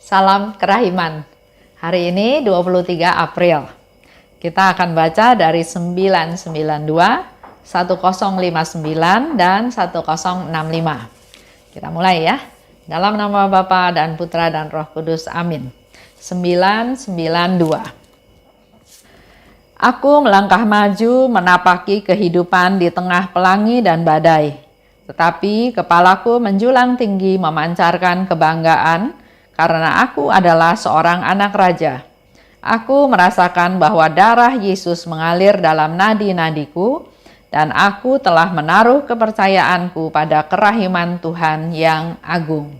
Salam Kerahiman. Hari ini 23 April. Kita akan baca dari 992, 1059 dan 1065. Kita mulai ya. Dalam nama Bapa dan Putra dan Roh Kudus. Amin. 992. Aku melangkah maju menapaki kehidupan di tengah pelangi dan badai. Tetapi kepalaku menjulang tinggi memancarkan kebanggaan karena aku adalah seorang anak raja. Aku merasakan bahwa darah Yesus mengalir dalam nadi-nadiku dan aku telah menaruh kepercayaanku pada kerahiman Tuhan yang agung.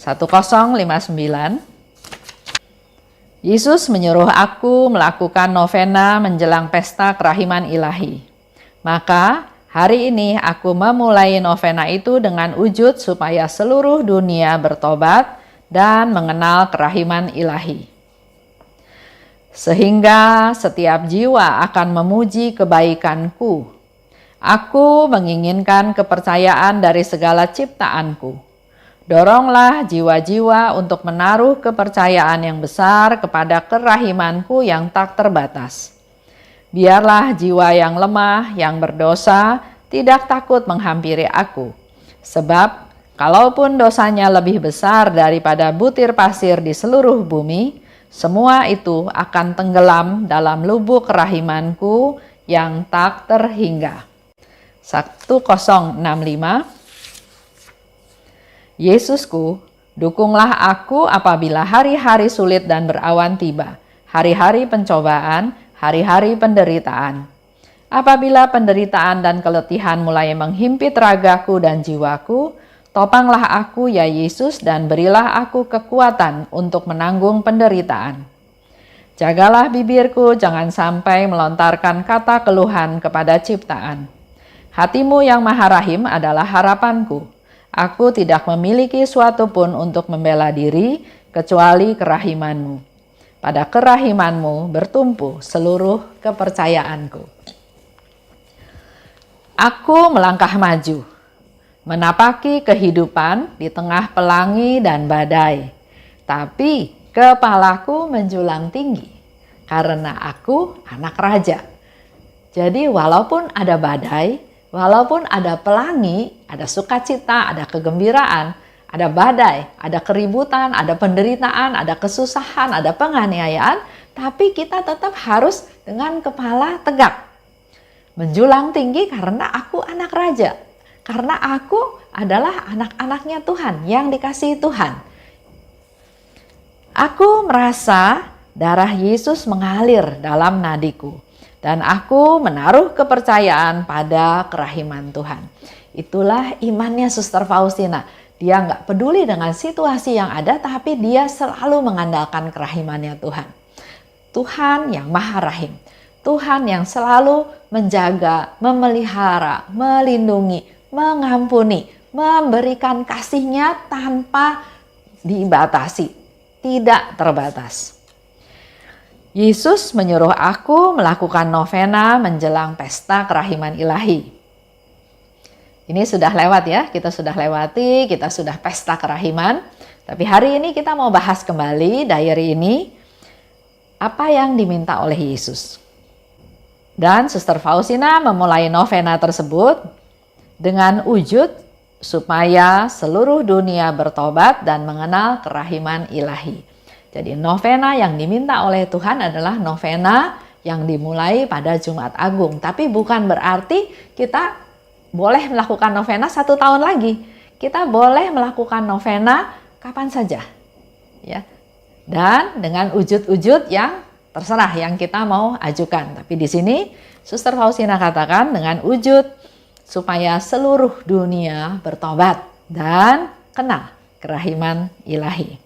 1059. Yesus menyuruh aku melakukan novena menjelang pesta kerahiman ilahi. Maka hari ini aku memulai novena itu dengan wujud supaya seluruh dunia bertobat dan mengenal kerahiman ilahi. Sehingga setiap jiwa akan memuji kebaikanku. Aku menginginkan kepercayaan dari segala ciptaanku. Doronglah jiwa-jiwa untuk menaruh kepercayaan yang besar kepada kerahimanku yang tak terbatas. Biarlah jiwa yang lemah, yang berdosa, tidak takut menghampiri aku. Sebab, kalaupun dosanya lebih besar daripada butir pasir di seluruh bumi, semua itu akan tenggelam dalam lubuk kerahimanku yang tak terhingga. 1065. Yesusku, dukunglah aku apabila hari-hari sulit dan berawan tiba, hari-hari pencobaan, hari-hari penderitaan. Apabila penderitaan dan keletihan mulai menghimpit ragaku dan jiwaku, topanglah aku ya Yesus dan berilah aku kekuatan untuk menanggung penderitaan. Jagalah bibirku jangan sampai melontarkan kata keluhan kepada ciptaan. Hatimu yang maha rahim adalah harapanku. Aku tidak memiliki suatu pun untuk membela diri kecuali kerahimanmu. Pada kerahimanmu bertumpu seluruh kepercayaanku. Aku melangkah maju, menapaki kehidupan di tengah pelangi dan badai. Tapi kepalaku menjulang tinggi karena aku anak raja. Jadi walaupun ada badai, walaupun ada pelangi, ada sukacita, ada kegembiraan, ada badai, ada keributan, ada penderitaan, ada kesusahan, ada penganiayaan, tapi kita tetap harus dengan kepala tegak. Menjulang tinggi karena aku anak raja. Karena aku adalah anak-anaknya Tuhan yang dikasihi Tuhan. Aku merasa darah Yesus mengalir dalam nadiku. Dan aku menaruh kepercayaan pada kerahiman Tuhan. Itulah imannya Suster Faustina. Dia nggak peduli dengan situasi yang ada, tapi dia selalu mengandalkan kerahimannya Tuhan. Tuhan yang maha rahim. Tuhan yang selalu menjaga, memelihara, melindungi, mengampuni, memberikan kasih-Nya tanpa dibatasi, tidak terbatas. Yesus menyuruh aku melakukan novena menjelang pesta kerahiman ilahi. Ini sudah lewat ya, kita sudah lewati, kita sudah pesta kerahiman. Tapi hari ini kita mau bahas kembali diary ini, apa yang diminta oleh Yesus. Dan Suster Faustina memulai novena tersebut dengan wujud supaya seluruh dunia bertobat dan mengenal kerahiman ilahi. Jadi novena yang diminta oleh Tuhan adalah novena yang dimulai pada Jumat Agung. Tapi bukan berarti kita boleh melakukan novena 1 tahun lagi. Kita boleh melakukan novena kapan saja. Ya. Dan dengan wujud-wujud yang terserah yang kita mau ajukan. Tapi di sini Suster Faustina katakan dengan wujud supaya seluruh dunia bertobat dan kenal kerahiman ilahi.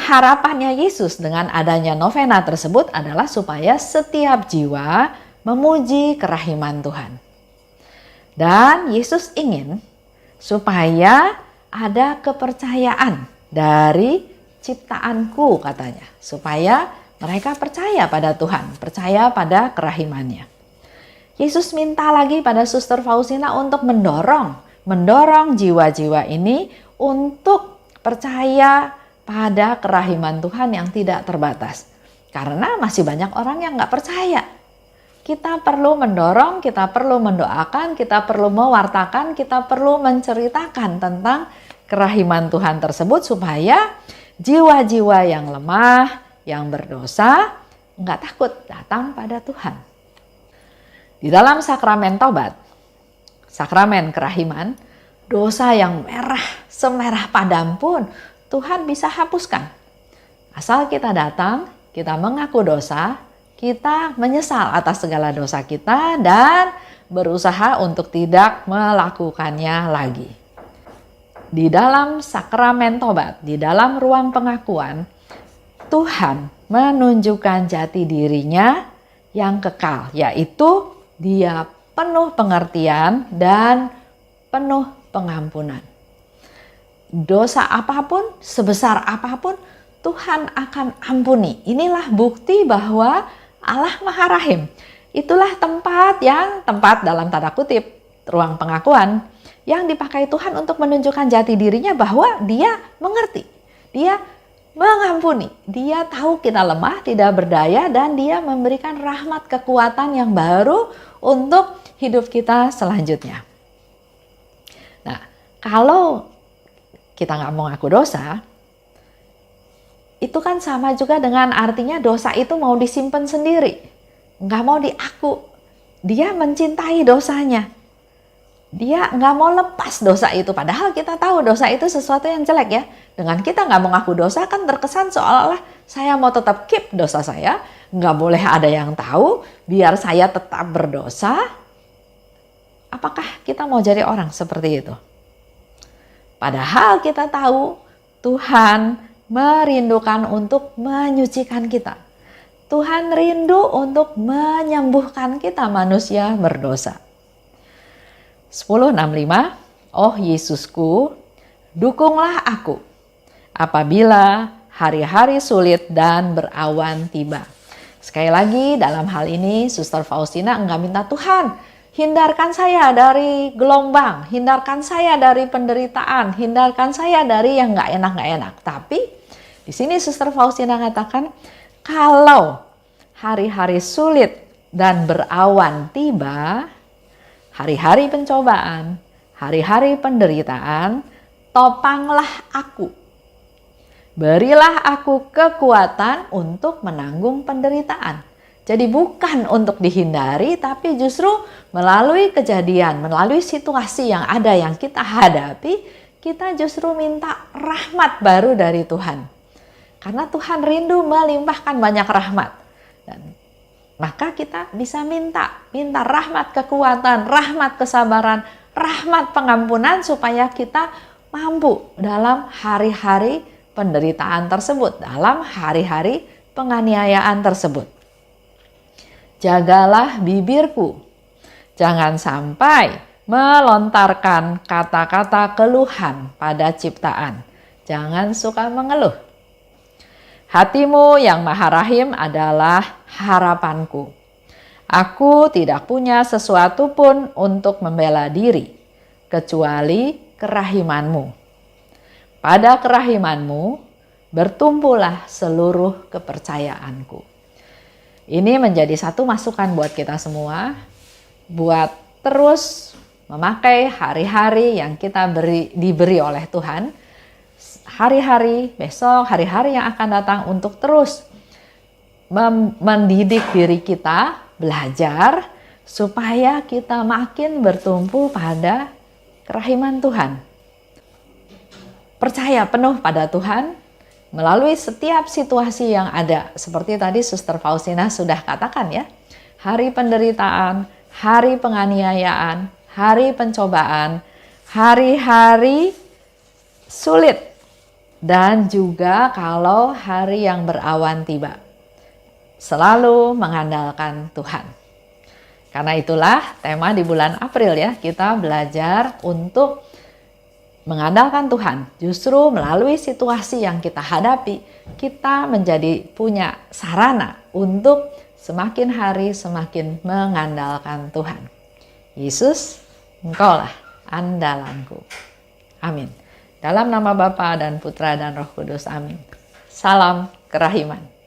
Harapannya Yesus dengan adanya novena tersebut adalah supaya setiap jiwa memuji kerahiman Tuhan. Dan Yesus ingin supaya ada kepercayaan dari ciptaanku katanya. Supaya mereka percaya pada Tuhan, percaya pada kerahimannya. Yesus minta lagi pada Suster Faustina untuk mendorong jiwa-jiwa ini untuk percaya pada kerahiman Tuhan yang tidak terbatas. Karena masih banyak orang yang nggak percaya. Kita perlu mendorong, kita perlu mendoakan, kita perlu mewartakan, kita perlu menceritakan tentang kerahiman Tuhan tersebut supaya jiwa-jiwa yang lemah, yang berdosa, nggak takut datang pada Tuhan. Di dalam sakramen Taubat, sakramen kerahiman, dosa yang merah, semerah padam pun Tuhan bisa hapuskan. Asal kita datang, kita mengaku dosa, kita menyesal atas segala dosa kita dan berusaha untuk tidak melakukannya lagi. Di dalam sakramen Taubat, di dalam ruang pengakuan, Tuhan menunjukkan jati dirinya yang kekal, yaitu Dia penuh pengertian dan penuh pengampunan. Dosa apapun, sebesar apapun, Tuhan akan ampuni. Inilah bukti bahwa Allah Maha Rahim. Itulah tempat dalam tanda kutip, ruang pengakuan yang dipakai Tuhan untuk menunjukkan jati dirinya bahwa Dia mengerti. Dia mengampuni. Dia tahu kita lemah, tidak berdaya, dan Dia memberikan rahmat kekuatan yang baru untuk hidup kita selanjutnya. Nah, kalau kita nggak mau ngaku dosa, itu kan sama juga dengan artinya dosa itu mau disimpan sendiri, nggak mau diaku. Dia mencintai dosanya, dia nggak mau lepas dosa itu. Padahal kita tahu dosa itu sesuatu yang jelek ya. Dengan kita nggak mau ngaku dosa kan terkesan seolah-olah saya mau tetap keep dosa saya, nggak boleh ada yang tahu, biar saya tetap berdosa. Apakah kita mau jadi orang seperti itu? Padahal kita tahu Tuhan merindukan untuk menyucikan kita. Tuhan rindu untuk menyembuhkan kita manusia berdosa. 10:65, oh Yesusku, dukunglah aku apabila hari-hari sulit dan berawan tiba. Sekali lagi dalam hal ini Suster Faustina enggak minta Tuhan, hindarkan saya dari gelombang, hindarkan saya dari penderitaan, hindarkan saya dari yang nggak enak. Tapi di sini Suster Faustina katakan, kalau hari-hari sulit dan berawan tiba, hari-hari pencobaan, hari-hari penderitaan, topanglah aku. Berilah aku kekuatan untuk menanggung penderitaan. Jadi bukan untuk dihindari, tapi justru melalui kejadian, melalui situasi yang ada yang kita hadapi, kita justru minta rahmat baru dari Tuhan. Karena Tuhan rindu melimpahkan banyak rahmat. Dan maka kita bisa minta rahmat kekuatan, rahmat kesabaran, rahmat pengampunan supaya kita mampu dalam hari-hari penderitaan tersebut, dalam hari-hari penganiayaan tersebut. Jagalah bibirku, jangan sampai melontarkan kata-kata keluhan pada ciptaan. Jangan suka mengeluh. Hatimu yang Maha Rahim adalah harapanku. Aku tidak punya sesuatu pun untuk membela diri, kecuali kerahimanmu. Pada kerahimanmu bertumpulah seluruh kepercayaanku. Ini menjadi satu masukan buat kita semua, buat terus memakai hari-hari yang kita diberi oleh Tuhan, hari-hari besok, hari-hari yang akan datang untuk terus mendidik diri kita, belajar supaya kita makin bertumpu pada kerahiman Tuhan. Percaya penuh pada Tuhan melalui setiap situasi yang ada. Seperti tadi Suster Faustina sudah katakan ya, hari penderitaan, hari penganiayaan, hari pencobaan, hari-hari sulit, dan juga kalau hari yang berawan tiba. Selalu mengandalkan Tuhan. Karena itulah tema di bulan April ya, kita belajar untuk mengandalkan Tuhan. Justru melalui situasi yang kita hadapi, kita menjadi punya sarana untuk semakin hari semakin mengandalkan Tuhan. Yesus, Engkaulah andalanku. Amin. Dalam nama Bapa dan Putra dan Roh Kudus. Amin. Salam kerahiman.